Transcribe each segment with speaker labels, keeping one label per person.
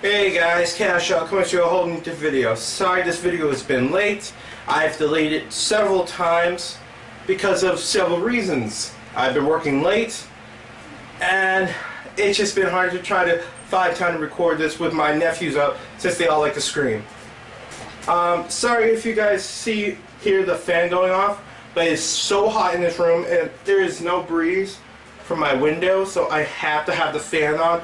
Speaker 1: Hey guys, Khaos coming to you a whole new video. Sorry this video has been late. I've delayed it several times because of several reasons. I've been working late and it's just been hard to try to find time to record this with my nephews up since they all like to scream. Sorry if you guys hear the fan going off, but it's so hot in this room and there is no breeze from my window, so I have to have the fan on.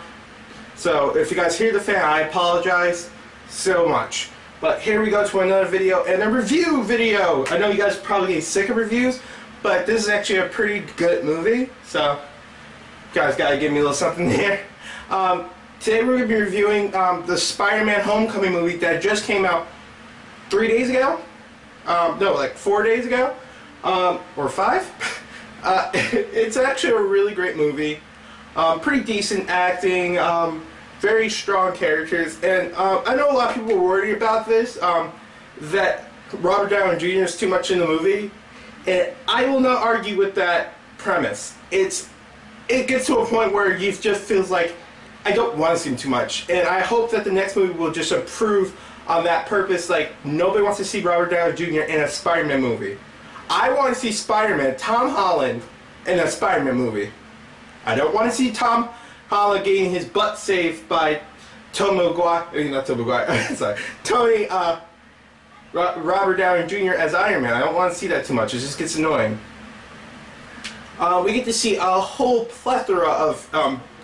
Speaker 1: So if you guys hear the fan, I apologize so much. But here we go to another video, and a review video. I know you guys probably get sick of reviews, but this is actually a pretty good movie, so you guys gotta give me a little something there. Today we're gonna be reviewing the Spider-Man Homecoming movie that just came out 3 days ago. No, like 4 days ago, or 5. It's actually a really great movie. Pretty decent acting, very strong characters, and I know a lot of people worry about this, that Robert Downey Jr. is too much in the movie, and I will not argue with that premise. It gets to a point where you just feels like I don't want to see him too much, and I hope that the next movie will just improve on that purpose. Like, nobody wants to see Robert Downey Jr. in a Spider-Man movie. I want to see Spider-Man, Tom Holland, in a Spider-Man movie. I don't want to see Tom Holland getting his butt saved by Robert Downey Jr. as Iron Man. I don't want to see that too much. It just gets annoying. We get to see a whole plethora of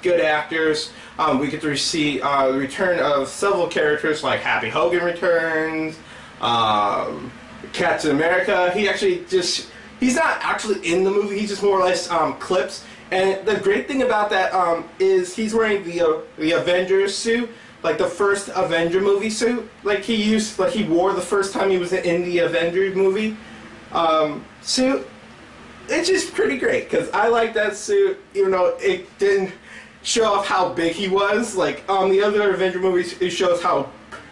Speaker 1: good actors. We get to see the return of several characters, like Happy Hogan returns, Captain America. He's not actually in the movie. He's just more or less clips. And the great thing about that is he's wearing the Avengers suit, like the first Avenger movie suit, like he wore the first time he was in the Avengers movie suit. It's just pretty great because I like that suit, even though it didn't show off how big he was. Like the other Avenger movies, it shows how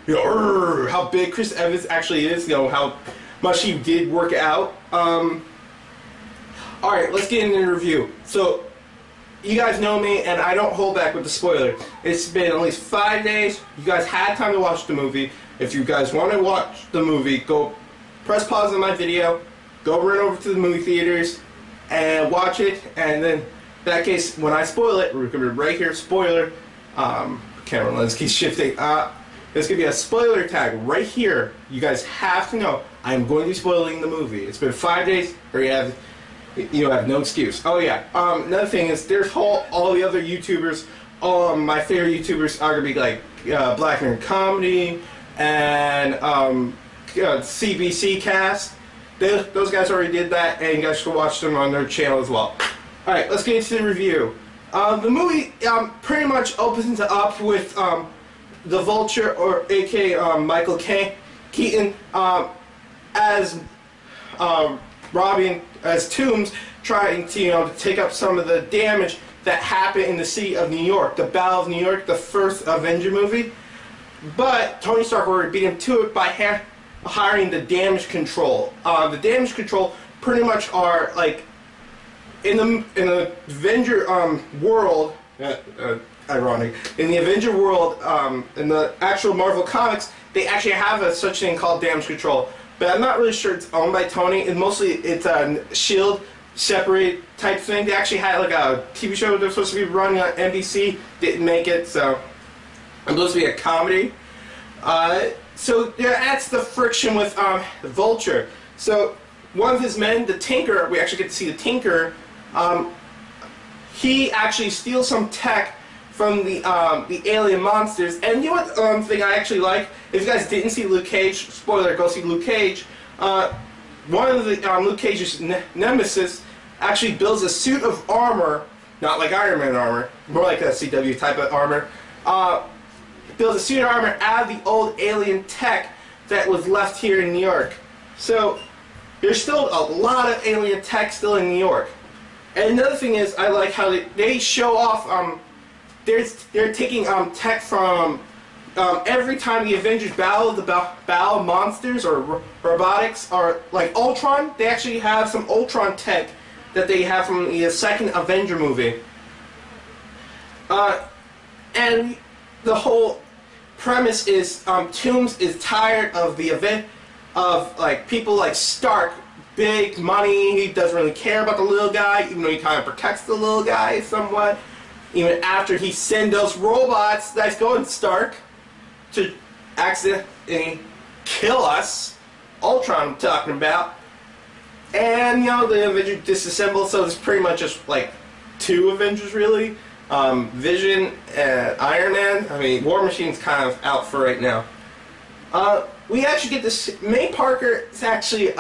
Speaker 1: how big Chris Evans actually is. How much he did work out. All right, let's get into the review. So, you guys know me, and I don't hold back with the spoiler. It's been at least 5 days. You guys had time to watch the movie. If you guys want to watch the movie, go press pause on my video, go run over to the movie theaters, and watch it. And then, in that case, when I spoil it, we're going to be right here, spoiler. Camera lens keeps shifting. There's going to be a spoiler tag right here. You guys have to know I am going to be spoiling the movie. It's been 5 days, or you have no excuse. Oh yeah. Another thing is, there's all the other YouTubers. All my favorite YouTubers are gonna be like Black Nerd Comedy and CBC Cast. Those guys already did that, and you guys should watch them on their channel as well. All right, let's get into the review. The movie pretty much opens up with the Vulture, or aka Michael Keaton, as Robin as Toombs, trying to to take up some of the damage that happened in the city of New York, the Battle of New York, the first Avenger movie. But Tony Stark already beat him to it by hiring the damage control. The damage control pretty much are like in the Avenger world. Ironic. In the Avenger world, in the actual Marvel comics, they actually have a such thing called damage control. But I'm not really sure it's owned by Tony. And mostly it's a S.H.I.E.L.D. separate type thing. They actually had like a TV show they're supposed to be running on NBC. Didn't make it, so it's supposed to be a comedy. So that's the friction with the Vulture. So one of his men, the Tinker, we actually get to see the Tinker. He actually steals some tech from the alien monsters. And you know what thing I actually like? If you guys didn't see Luke Cage, spoiler, go see Luke Cage. One of the Luke Cage's nemesis actually builds a suit of armor, not like Iron Man armor, more like a CW type of armor. Builds a suit of armor out of the old alien tech that was left here in New York. So there's still a lot of alien tech still in New York. And another thing is, I like how they show off. They're taking tech from every time the Avengers battle monsters or robotics or like Ultron. They actually have some Ultron tech that they have from the second Avenger movie. And the whole premise is Toomes is tired of the event of like people like Stark, big money. He doesn't really care about the little guy, even though he kind of protects the little guy somewhat. Even after he sent those robots that's going Stark to accidentally kill us, Ultron I'm talking about. And, you know, the Avengers disassemble, so it's pretty much just, like, 2 Avengers, really. Vision and Iron Man. I mean, War Machine's kind of out for right now. We actually get this... May Parker is actually,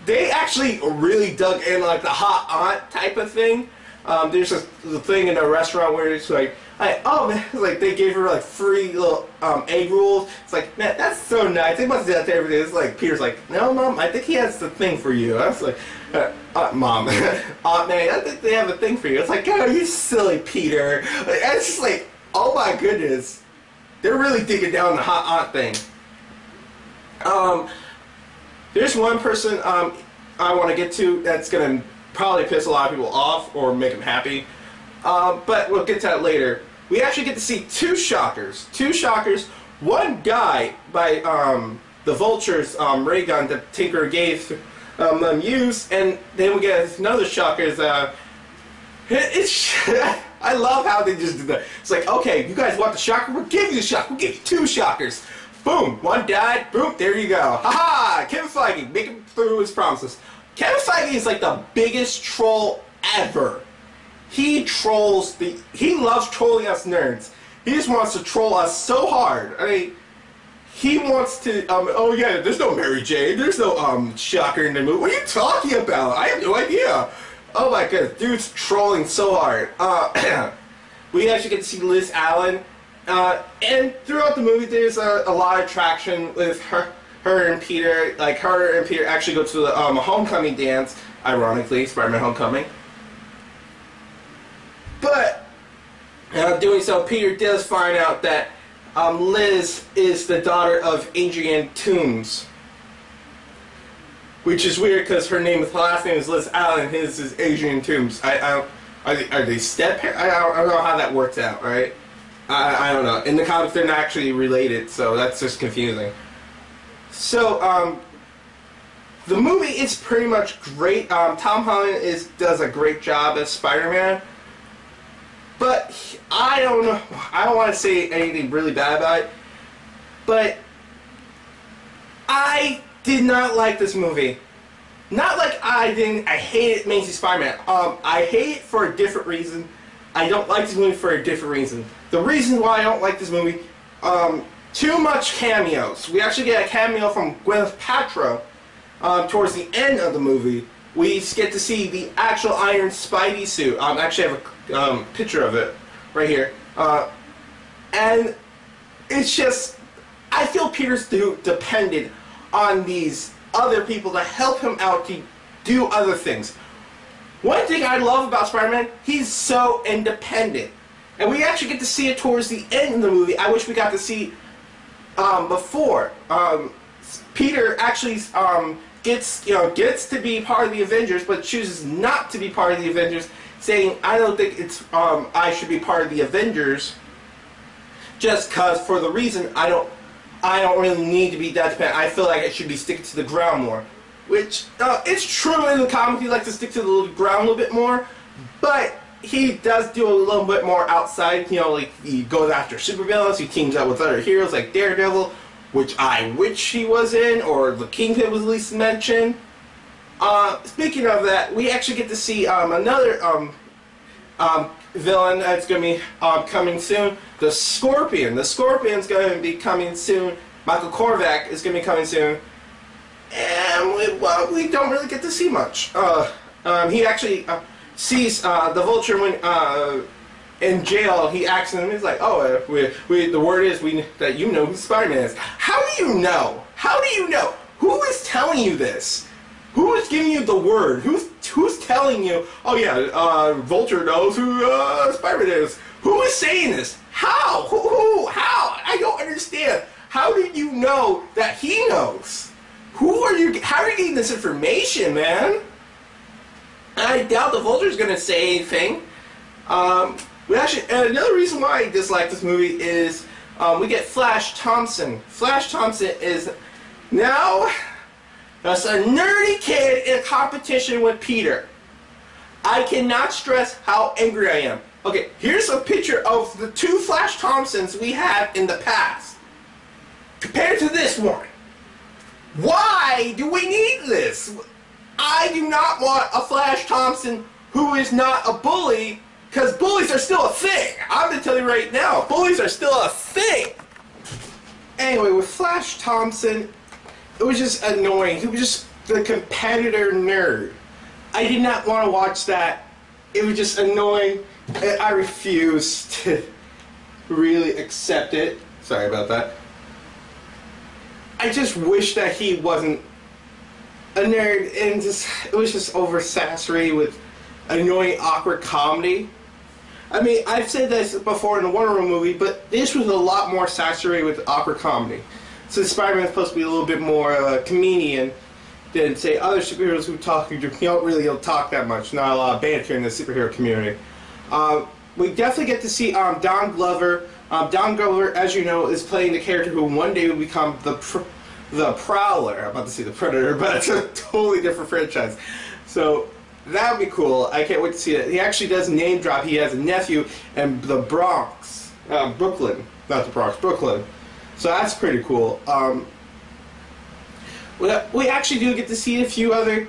Speaker 1: they actually really dug in, like, the hot aunt type of thing. There's the thing in a restaurant where it's like, oh man, it's like they gave her like free little egg rolls. It's like, man, that's so nice. They must do that to everybody. It's like Peter's like, no, Mom, I think he has the thing for you. I was like, Mom, Aunt May, I think they have a thing for you. It's like, oh, you silly Peter. Like, it's just like, oh my goodness, they're really digging down the hot aunt thing. There's one person I want to get to that's gonna probably piss a lot of people off or make them happy. But we'll get to that later. We actually get to see 2 shockers. 2 shockers. One guy by the Vulture's ray gun that Tinker gave them use, and then we get another shocker. I love how they just do that. It's like, okay, you guys want the shocker? We'll give you the shocker. We'll give you 2 shockers. Boom, one died. Boom, there you go. Ha-ha! Kevin Feige making through his promises. Kevin Feige is like the biggest troll ever. He loves trolling us nerds. He just wants to troll us so hard. I mean, he wants to, oh yeah, there's no Mary Jane, there's no, shocker in the movie. What are you talking about? I have no idea. Oh my goodness, dude's trolling so hard. We actually get to see Liz Allen, and throughout the movie there's a lot of traction with her and Peter. Like, her and Peter actually go to the homecoming dance, ironically, Spider-Man Homecoming. But, doing so, Peter does find out that Liz is the daughter of Adrian Toomes. Which is weird because her last name is Liz Allen, his is Adrian Toomes. Are they step-parents? I don't know how that works out, right? I don't know. In the comics, they're not actually related, so that's just confusing. So, the movie is pretty much great. Tom Holland does a great job as Spider-Man. But I don't know. I don't want to say anything really bad about it. But I did not like this movie. Not like I hated Amazing Spider-Man. I hate it for a different reason. I don't like this movie for a different reason. The reason why I don't like this movie, too much cameos. We actually get a cameo from Gwyneth Paltrow towards the end of the movie. We get to see the actual Iron Spidey suit. Actually, I have a picture of it right here. And it's just, I feel Peter's dependent on these other people to help him out to do other things. One thing I love about Spider-Man, he's so independent. And we actually get to see it towards the end of the movie. I wish we got to see before. Peter actually gets to be part of the Avengers, but chooses not to be part of the Avengers, saying, I don't think it's I should be part of the Avengers, just cause for the reason I don't really need to be that dependent. I feel like I should be sticking to the ground more. Which it's true in the comics, he likes to stick to the ground a little bit more, but he does do a little bit more outside. You know, like he goes after supervillains, he teams up with other heroes like Daredevil, which I wish he was in, or the Kingpin was at least mentioned. Speaking of that, we actually get to see another villain that's going to be coming soon, the Scorpion. The Scorpion's going to be coming soon. Michael Korvac is going to be coming soon. And we don't really get to see much. He actually sees the Vulture when in jail. He asks him, he's like, oh, the word is that you know who Spider-Man is. How do you know? How do you know? Who is telling you this? Who is giving you the word? Who's telling you, oh yeah, Vulture knows who Spider-Man is? Who is saying this? How? Who? How? I don't understand. How do you know that he knows? How are you getting this information, man? I doubt the Vulture's gonna say anything. Another reason why I dislike this movie is we get Flash Thompson. Flash Thompson is now just a nerdy kid in a competition with Peter. I cannot stress how angry I am. Okay, here's a picture of the two Flash Thompsons we had in the past. Compared to this one. Why do we need this? I do not want a Flash Thompson who is not a bully, because bullies are still a thing. I'm going to tell you right now, bullies are still a thing. Anyway, with Flash Thompson, it was just annoying. He was just the competitor nerd. I did not want to watch that. It was just annoying. And I refused to really accept it. Sorry about that. I just wish that he wasn't a nerd, and it was just oversaturated with annoying, awkward comedy. I mean, I've said this before in the Wonder Woman movie, but this was a lot more saturated with awkward comedy. Since Spider-Man is supposed to be a little bit more of a comedian than, say, other superheroes who talk, you don't really talk that much. Not a lot of banter in the superhero community. We definitely get to see Don Glover. Don Glover, as you know, is playing the character who one day will become the Prowler. I'm about to say the Predator, but it's a totally different franchise. So that would be cool. I can't wait to see it. He actually does name drop. He has a nephew in the Bronx, Brooklyn, not the Bronx, Brooklyn. So that's pretty cool. We actually do get to see a few other.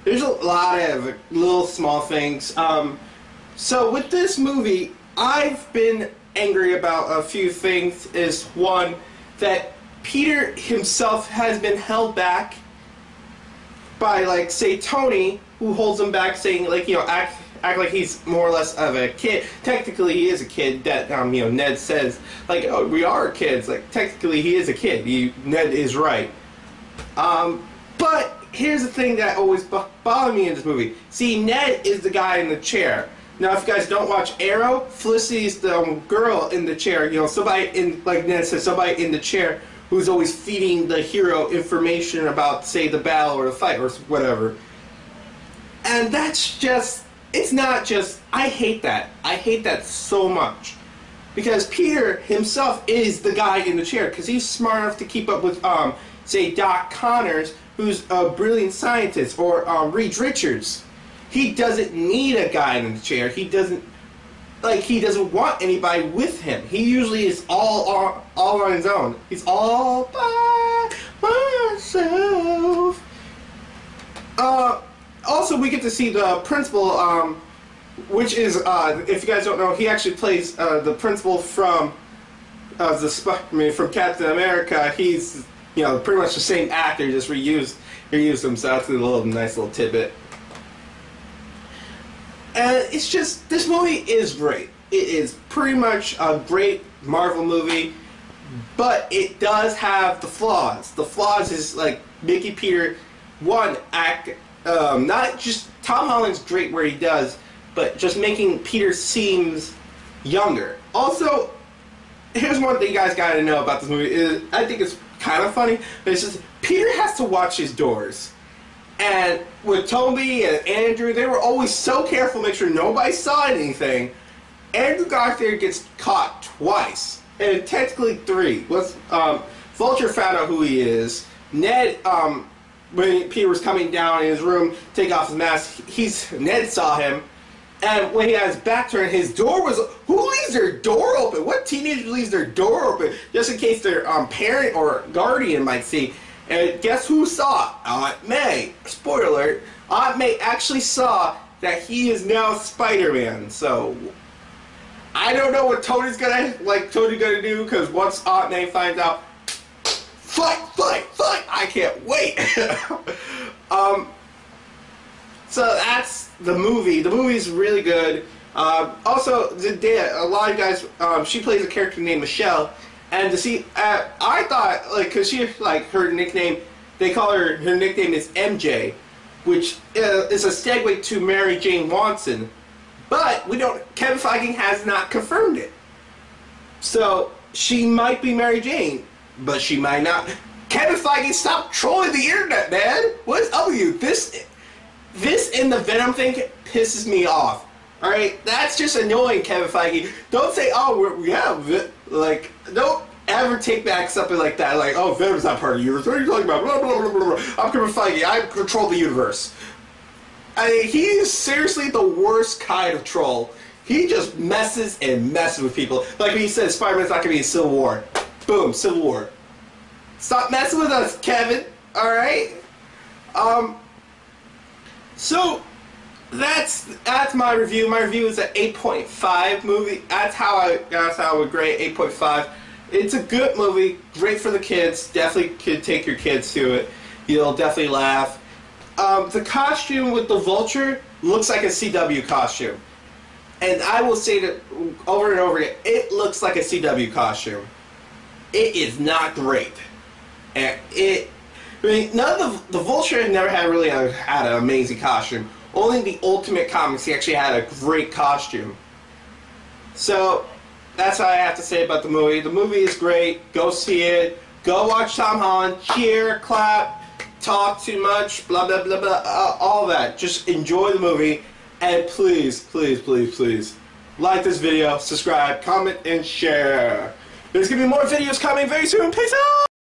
Speaker 1: There's a lot of little small things. So with this movie, I've been angry about a few things. Is one, that Peter himself has been held back by, like, say, Tony, who holds him back, saying, like, you know, act like he's more or less of a kid. Technically, he is a kid. That you know, Ned says, like, oh, we are kids. Like, technically, he is a kid. Ned is right. But here's the thing that always bothered me in this movie. See, Ned is the guy in the chair. Now, if you guys don't watch Arrow, Felicity's the girl in the chair. You know, somebody in, like Ned said, somebody in the chair who's always feeding the hero information about, say, the battle or the fight or whatever. And that's just, it's not just, I hate that. I hate that so much. Because Peter himself is the guy in the chair, because he's smart enough to keep up with, say, Doc Connors, who's a brilliant scientist, or Reed Richards. He doesn't need a guy in the chair. He doesn't want anybody with him. He usually is all on his own. He's all by myself. Also, we get to see the principal, which is, if you guys don't know, he actually plays the principal from from Captain America. He's, you know, pretty much the same actor, just reused him. So that's a nice little tidbit. And it's just, this movie is great. It is pretty much a great Marvel movie, but it does have the flaws. The flaws is, like, making Peter, not just, Tom Holland's great where he does, but just making Peter seems younger. Also, here's one thing you guys gotta know about this movie, is I think it's kind of funny, but it's just, Peter has to watch his doors. And with Toby and Andrew, they were always so careful to make sure nobody saw anything. Andrew Garfield gets caught twice, and technically three. Vulture found out who he is. Ned, when Peter was coming down in his room, take off his mask, Ned saw him. And when he had his back turned, his door was... Who leaves their door open? What teenager leaves their door open? Just in case their parent or guardian might see. And guess who saw it? Aunt May. Spoiler alert. Aunt May actually saw that he is now Spider-Man. So, I don't know what Tony's gonna do, because once Aunt May finds out, fight! I can't wait. So that's the movie. The movie's really good. Also, Zendaya, a lot of you guys, she plays a character named Michelle. And to see, I thought, like, because she, like, her nickname, they call her nickname is MJ, which is a segue to Mary Jane Watson. But Kevin Feige has not confirmed it. So, she might be Mary Jane, but she might not. Kevin Feige, stop trolling the internet, man! What is up with you? This and the Venom thing pisses me off. Alright? That's just annoying, Kevin Feige. Don't say, oh, Like, don't ever take back something like that. Like, oh, Venom's not part of the universe. What are you talking about? Blah, blah, blah, blah, blah. I'm Kevin Feige. I control the universe. I mean, he is seriously the worst kind of troll. He just messes and messes with people. Like when he said Spider-Man's not going to be in Civil War. Boom, Civil War. Stop messing with us, Kevin. Alright? So, that's my review. My review is an 8.5 movie. That's how I would grade 8.5. It's a good movie. Great for the kids. Definitely could take your kids to it. You'll definitely laugh. The costume with the vulture looks like a CW costume. And I will say that over and over again, it looks like a CW costume. It is not great. And I mean, none of the Vulture never had really had an amazing costume. Only the Ultimate Comics, he actually had a great costume. So, that's what I have to say about the movie. The movie is great. Go see it. Go watch Tom Holland. Cheer, clap, talk too much, blah, blah, blah, blah, all that. Just enjoy the movie. And please, please, please, please, like this video, subscribe, comment, and share. There's going to be more videos coming very soon. Peace out!